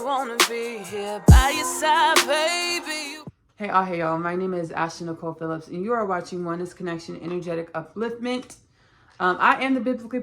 wanna be here by your side, baby. Hey y'all, my name is Ashley Nicole Phillips, and you are watching Oneness Connection Energetic Upliftment. I am the biblically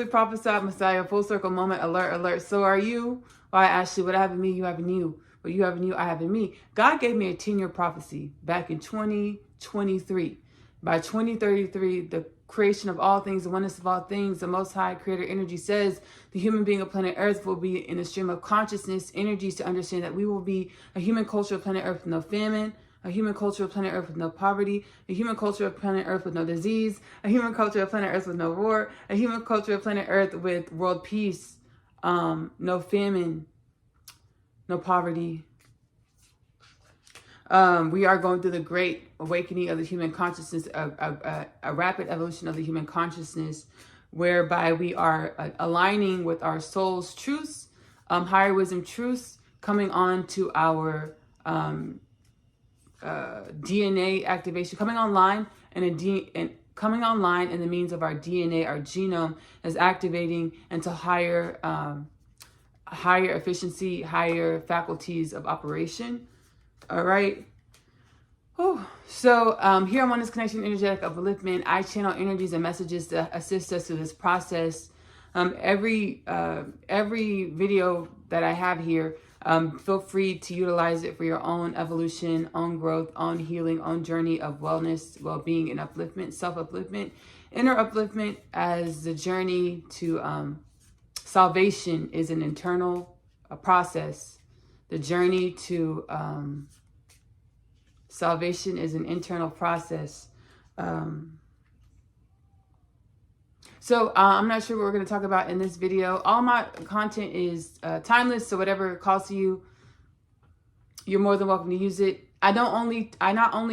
prophesied Messiah. Full circle moment. Alert, alert. So are you? Why, Ashley? What I have in me, you have in you. What you have in you, I have in me. God gave me a 10-year prophecy back in 2023. By 2033, the creation of all things, the oneness of all things, the Most High Creator Energy says the human being of planet Earth will be in a stream of consciousness energies to understand that we will be a human culture of planet Earth with no famine, a human culture of planet Earth with no poverty, a human culture of planet Earth with no disease, a human culture of planet Earth with no war, a human culture of planet Earth with world peace, no famine, no poverty. We are going through the great awakening of the human consciousness, a rapid evolution of the human consciousness, whereby we are aligning with our soul's truths, higher wisdom truths, coming on to our DNA activation, coming online, and coming online in the means of our DNA, our genome is activating into higher efficiency, higher faculties of operation. All right. So here on Oneness Connection Energetic Upliftment, I channel energies and messages to assist us through this process. Every video that I have here, feel free to utilize it for your own evolution, own growth, own healing, own journey of wellness, well-being, and upliftment, self-upliftment, inner upliftment, as the journey to salvation is an internal process. The journey to salvation is an internal process. So I'm not sure what we're going to talk about in this video. All my content is timeless, so whatever calls to you, you're more than welcome to use it. I not only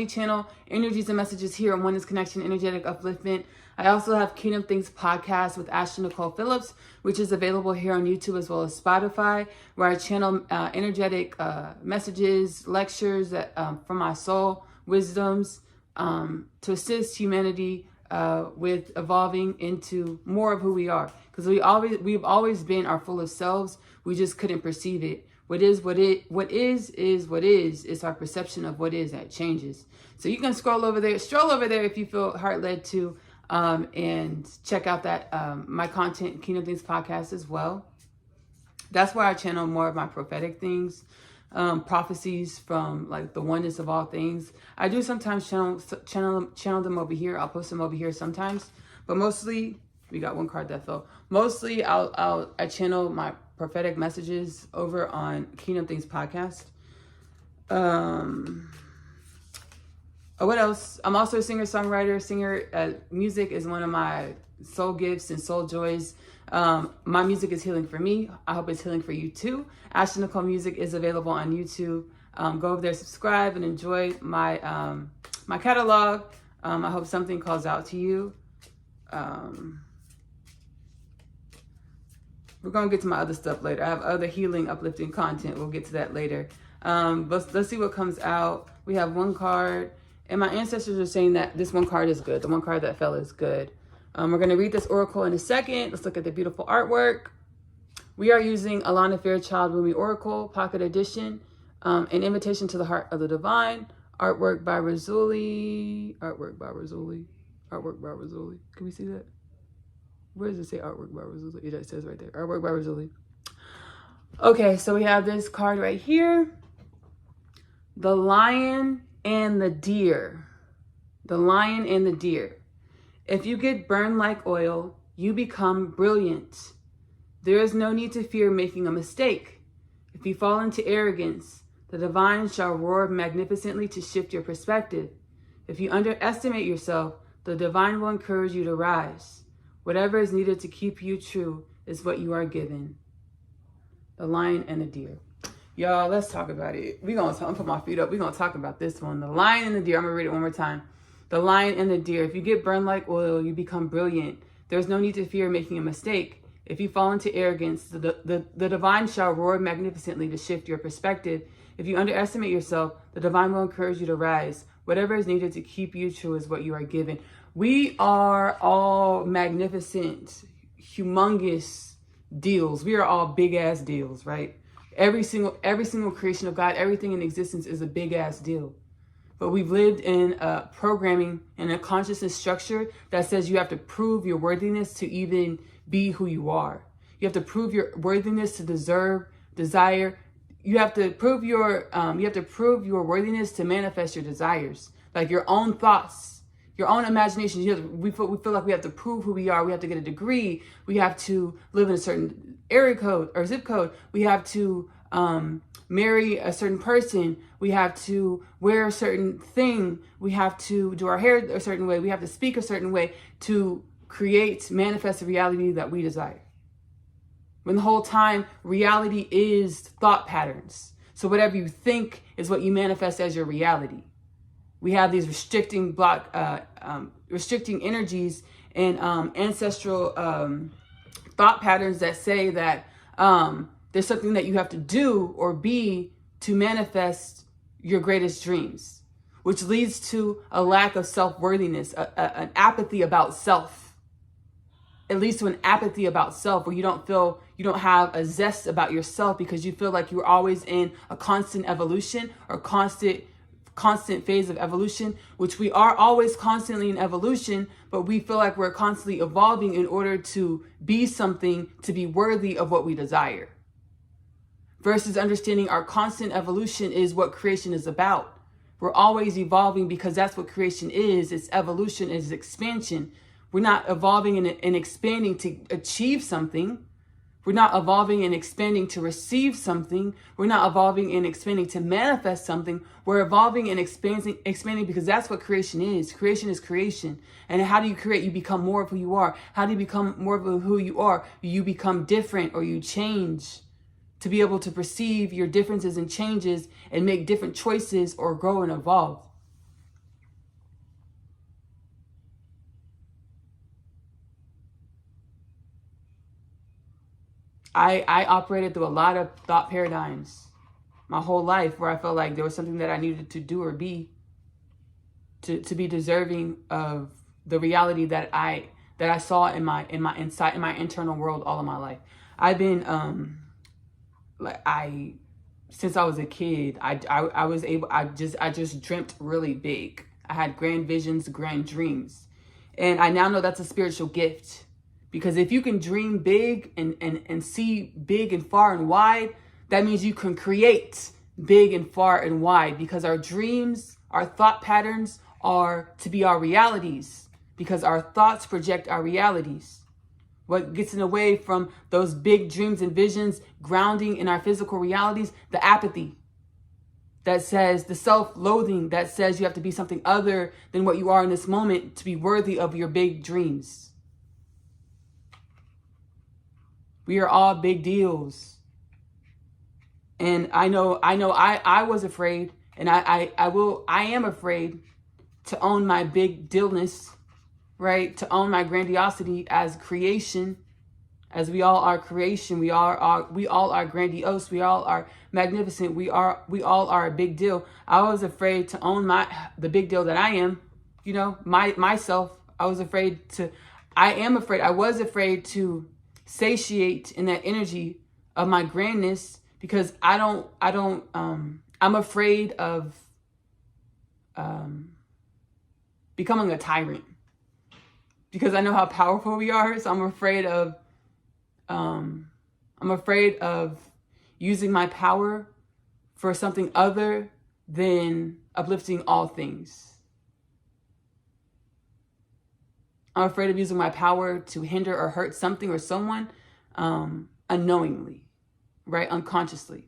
channel energies and messages here on Oneness Connection Energetic Upliftment. I also have Kingdom Things podcast with Ashley Nicole Phillips, which is available here on YouTube as well as Spotify, where I channel energetic messages, lectures that from my soul, wisdoms, to assist humanity with evolving into more of who we are. Because we've always been our fullest selves. We just couldn't perceive it. What is. It's our perception of what is that changes. So you can stroll over there if you feel heart-led to, and check out that my content, Kingdom Things podcast as well. That's where I channel more of my prophetic things, prophecies from like the oneness of all things. I do sometimes channel them over here. I'll post them over here sometimes, but mostly we got one card that fell. Mostly I channel my prophetic messages over on Kingdom Things podcast. What else? I'm also a singer-songwriter. Music is one of my soul gifts and soul joys. My music is healing for me. I hope it's healing for you too. Ashley Nicole Music is available on YouTube. Go over there, subscribe, and enjoy my my catalog. I hope something calls out to you. We're going to get to my other stuff later. I have other healing, uplifting content. We'll get to that later. But let's see what comes out. We have one card. And my ancestors are saying that this one card is good. The one card that fell is good. We're going to read this oracle in a second. Let's look at the beautiful artwork. We are using Alana Fairchild Rumi Oracle, Pocket Edition. An Invitation to the Heart of the Divine. Artwork by Razuli. Can we see that? Where does it say artwork by Razuli? It says right there. Artwork by Razuli. Okay, so we have this card right here. The Lion and the Deer. The Lion and the Deer. If you get burned like oil, you become brilliant. There is no need to fear making a mistake. If you fall into arrogance, the divine shall roar magnificently to shift your perspective. If you underestimate yourself, the divine will encourage you to rise. Whatever is needed to keep you true is what you are given. The Lion and the Deer. Y'all, let's talk about it. I'm gonna put my feet up. We're gonna talk about this one. The Lion and the Deer. I'm gonna read it one more time. The Lion and the Deer. If you get burned like oil, you become brilliant. There's no need to fear making a mistake. If you fall into arrogance, the divine shall roar magnificently to shift your perspective. If you underestimate yourself, the divine will encourage you to rise. Whatever is needed to keep you true is what you are given. We are all magnificent, humongous deals. We are all big ass deals, right? Every single creation of God, everything in existence is a big ass deal. But we've lived in a programming and a consciousness structure that says you have to prove your worthiness to even be who you are. You have to prove your worthiness to desire. You have to prove your worthiness to manifest your desires, like your own thoughts, your own imagination. We feel like we have to prove who we are. We have to get a degree. We have to live in a certain area code or zip code. We have to marry a certain person. We have to wear a certain thing. We have to do our hair a certain way. We have to speak a certain way to manifest the reality that we desire. When the whole time reality is thought patterns. So whatever you think is what you manifest as your reality. We have these restricting energies and ancestral thought patterns that say that there's something that you have to do or be to manifest your greatest dreams, which leads to a lack of self-worthiness, an apathy about self. It leads to an apathy about self where you don't have a zest about yourself because you feel like you're always in a constant evolution or constant phase of evolution, which we are always constantly in evolution, but we feel like we're constantly evolving in order to be something, to be worthy of what we desire. Versus understanding our constant evolution is what creation is about. We're always evolving because that's what creation is. It's evolution, it's expansion. We're not evolving and expanding to achieve something. We're not evolving and expanding to receive something. We're not evolving and expanding to manifest something. We're evolving and expanding because that's what creation is. Creation is creation. And how do you create? You become more of who you are. How do you become more of who you are? You become different or you change to be able to perceive your differences and changes and make different choices or grow and evolve. I operated through a lot of thought paradigms my whole life where I felt like there was something that I needed to do or be to be deserving of the reality that I saw in my internal world all of my life. I've been since I was a kid, I just dreamt really big. I had grand visions, grand dreams. And I now know that's a spiritual gift. Because if you can dream big and see big and far and wide, that means you can create big and far and wide. Because our dreams, our thought patterns are to be our realities. Because our thoughts project our realities. What gets in the way from those big dreams and visions, grounding in our physical realities? The apathy that says, the self-loathing that says you have to be something other than what you are in this moment to be worthy of your big dreams. We are all big deals. And I know I was afraid, and I am afraid to own my big dealness, right? To own my grandiosity as creation, as we all are creation. We all are grandiose. We all are magnificent. We all are a big deal. I was afraid to own the big deal that I am, myself. I was afraid to satiate in that energy of my grandness because I'm afraid of becoming a tyrant because I know how powerful we are. So I'm afraid of using my power for something other than uplifting all things. I'm afraid of using my power to hinder or hurt something or someone unknowingly, right? Unconsciously.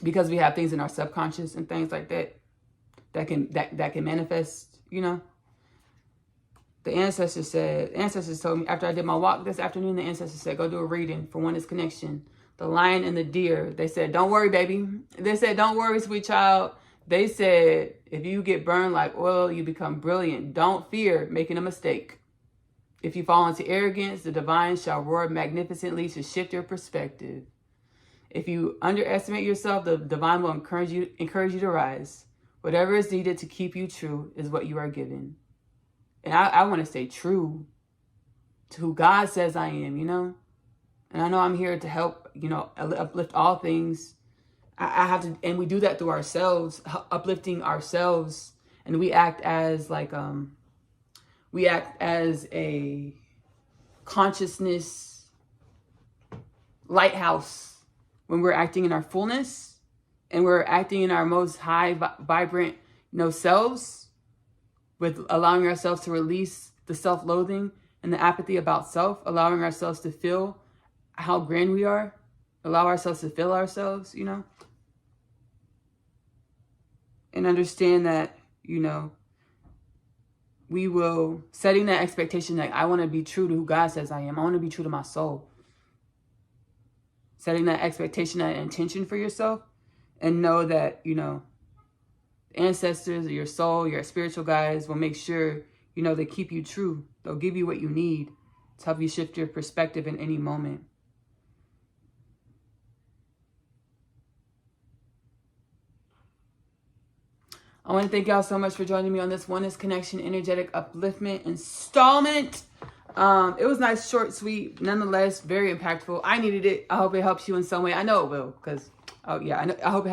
Because we have things in our subconscious and things like that can manifest, The ancestors told me after I did my walk this afternoon, the ancestors said, go do a reading for Oneness Connection. The lion and the deer. They said, don't worry, baby. They said, don't worry, sweet child. They said, if you get burned like oil, you become brilliant. Don't fear making a mistake. If you fall into arrogance, the divine shall roar magnificently to shift your perspective. If you underestimate yourself, the divine will encourage you to rise. Whatever is needed to keep you true is what you are given. And I want to say true. to who God says I am, you know? And I know I'm here to help, you know, uplift all things. I have to, and we do that through ourselves, uplifting ourselves. And we act as like, we act as a consciousness lighthouse when we're acting in our fullness and we're acting in our most high, vibrant, you know, selves, with allowing ourselves to release the self-loathing and the apathy about self, allowing ourselves to feel how grand we are, allow ourselves to feel ourselves, you know, and understand that, you know, we will, setting that expectation that I want to be true to who God says I am. I want to be true to my soul. Setting that expectation, that intention for yourself, and know that, you know, ancestors, or your soul, your spiritual guides will make sure, you know, they keep you true. They'll give you what you need to help you shift your perspective in any moment. I want to thank y'all so much for joining me on this Oneness Connection Energetic Upliftment installment. It was nice, short, sweet, nonetheless, very impactful. I needed it. I hope it helps you in some way. I know it will, because, oh yeah, I hope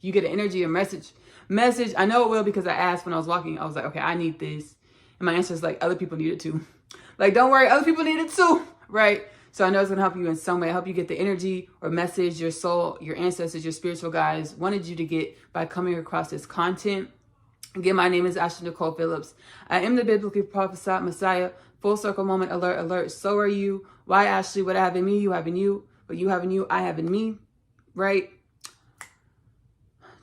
you get an energy, a message. I know it will, because I asked when I was walking. I was like, okay, I need this. And my answer is like, other people need it too. Like, don't worry, other people need it too, right? So I know it's going to help you in some way. Help you get the energy or message your soul, your ancestors, your spiritual guides wanted you to get by coming across this content. Again, my name is Ashley Nicole Phillips. I am the biblically prophesied Messiah. Full circle moment, alert, alert. So are you. Why, Ashley? What I have in me, you have in you. What you have in you, I have in me, right?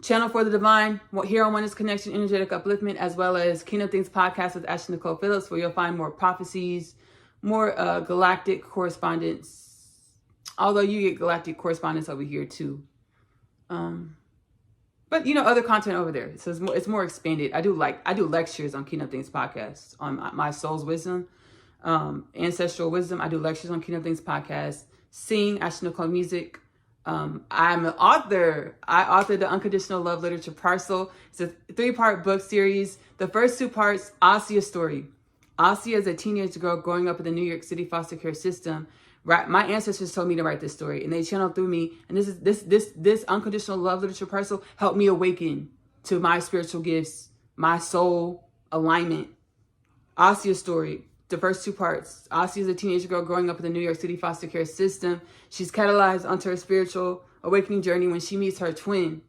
Channel for the Divine, here on Oneness Connection Energetic Upliftment, as well as Kingdom Things Podcast with Ashley Nicole Phillips, where you'll find more prophecies, more galactic correspondence. Although you get galactic correspondence over here too. But you know, other content over there. So it's more expanded. I do lectures on Kingdom Things Podcast, on my soul's wisdom, ancestral wisdom. I do lectures on Kingdom Things Podcast, sing Ashley Nicole music. I'm an author. I authored the Unconditional Love Literature Parcel. It's a 3-part book series. The first 2 parts, Asia's story. Asia is a teenage girl growing up in the New York City foster care system. Right, my ancestors told me to write this story, and they channeled through me. And this Unconditional Love Literature Parcel helped me awaken to my spiritual gifts, my soul alignment. Asia's story. The first 2 parts. Asia is a teenage girl growing up in the New York City foster care system. She's catalyzed onto her spiritual awakening journey when she meets her twin,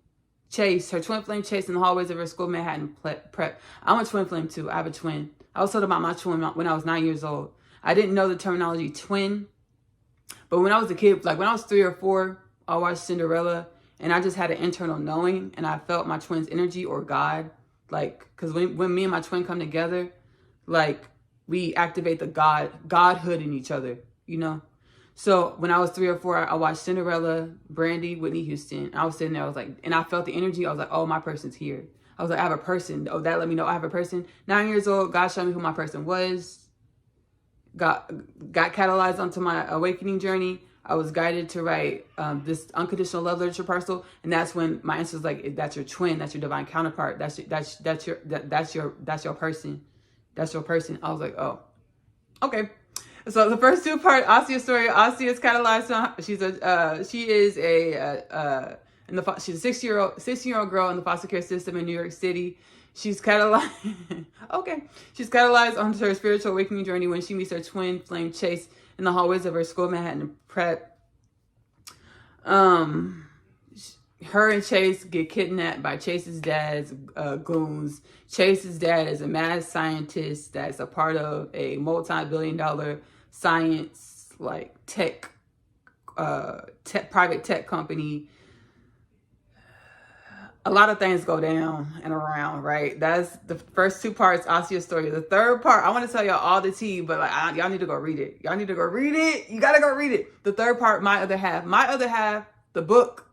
Chase, her twin flame Chase, in the hallways of her school Manhattan prep. I'm a twin flame too. I have a twin. I was told about my twin when I was 9 years old. I didn't know the terminology twin, but when I was a kid, like when I was 3 or 4, I watched Cinderella, and I just had an internal knowing, and I felt my twin's energy or God, like, because when me and my twin come together, like, we activate the godhood in each other, you know? So when I was 3 or 4, I watched Cinderella, Brandy, Whitney Houston. I was sitting there, I was like, and I felt the energy. I was like, oh, my person's here. I was like, I have a person. Oh, that let me know I have a person. 9 years old, God showed me who my person was. Got catalyzed onto my awakening journey. I was guided to write this Unconditional Love Literature Parcel, and that's when my answer was like, that's your twin, that's your divine counterpart, that's your person. That's your person. I was like, oh, okay. So the first 2 part, Asia's story. Asia is catalyzed on. She's a 16-year-old girl in the foster care system in New York City. She's catalyzed. Okay, she's catalyzed onto her spiritual awakening journey when she meets her twin flame Chase in the hallways of her school Manhattan prep. Her and Chase get kidnapped by Chase's dad's goons. Chase's dad is a mad scientist that's a part of a multi-billion-dollar science, like private tech company. A lot of things go down and around, right? That's the first 2 parts, Asia's story. The 3rd part, I want to tell y'all all the tea, but like, y'all need to go read it. Y'all need to go read it. You got to go read it. The 3rd part, My Other Half. My Other Half, the book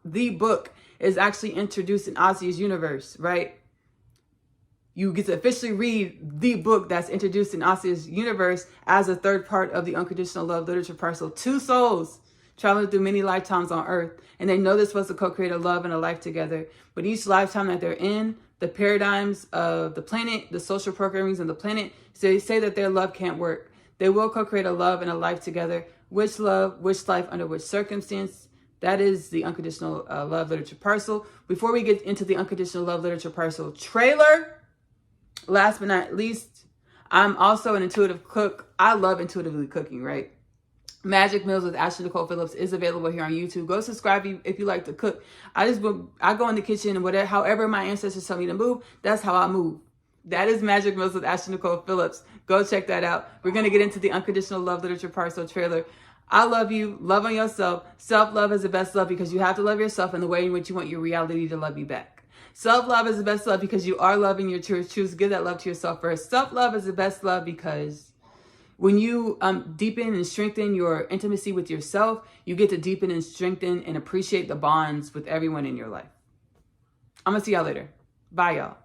is actually introduced in Asia's universe, right? You get to officially read the book that's introduced in Asia's universe as a 3rd part of the Unconditional Love Literature Parcel. 2 souls traveling through many lifetimes on Earth, and they know they're supposed to co-create a love and a life together. But each lifetime that they're in, the paradigms of the planet, the social programmings of the planet, so they say that their love can't work. They will co-create a love and a life together. Which love, which life, under which circumstance? That is the unconditional love literature parcel. Before we get into the unconditional love literature parcel trailer, last but not least, I'm also an intuitive cook. I love intuitively cooking, right? Magic Meals with Ashley Nicole Phillips is available here on YouTube. Go subscribe if you like to cook. I go in the kitchen and whatever, however my ancestors tell me to move, that's how I move. That is Magic Meals with Ashley Nicole Phillips. Go check that out. We're going to get into the unconditional love literature parcel trailer. I love you. Love on yourself. Self-love is the best love because you have to love yourself in the way in which you want your reality to love you back. Self-love is the best love because you are loving your truth. Choose to give that love to yourself first. Self-love is the best love because when you deepen and strengthen your intimacy with yourself, you get to deepen and strengthen and appreciate the bonds with everyone in your life. I'm going to see y'all later. Bye, y'all.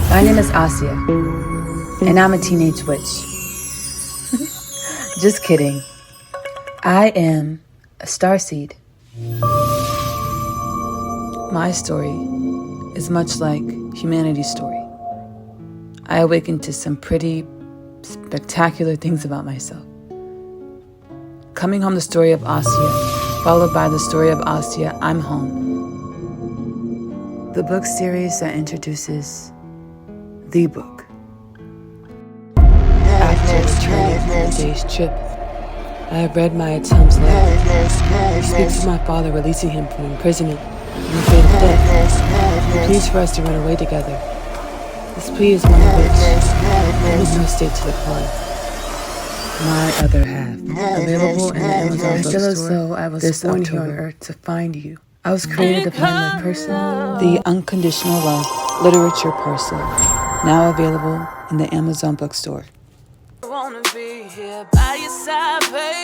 My name is Asia, and I'm a teenage witch. Just kidding. I am a starseed. My story is much like humanity's story. I awakened to some pretty spectacular things about myself. Coming home, the story of Asia, followed by the story of Asia, I'm home. The book series that introduces the book. After returning from a day's trip, I have read my Atum's letter. He speaks of my father releasing him from imprisonment and the fate of death. He pleads for us to run away together. This plea is one of which I made no state to decline. My other half, available in the Amazon bookstore. I feel as though I was born here on Earth to find you. I was created to find my person. The Unconditional Love Literature Parcel, now available in the Amazon bookstore. I wanna be here by your side, baby.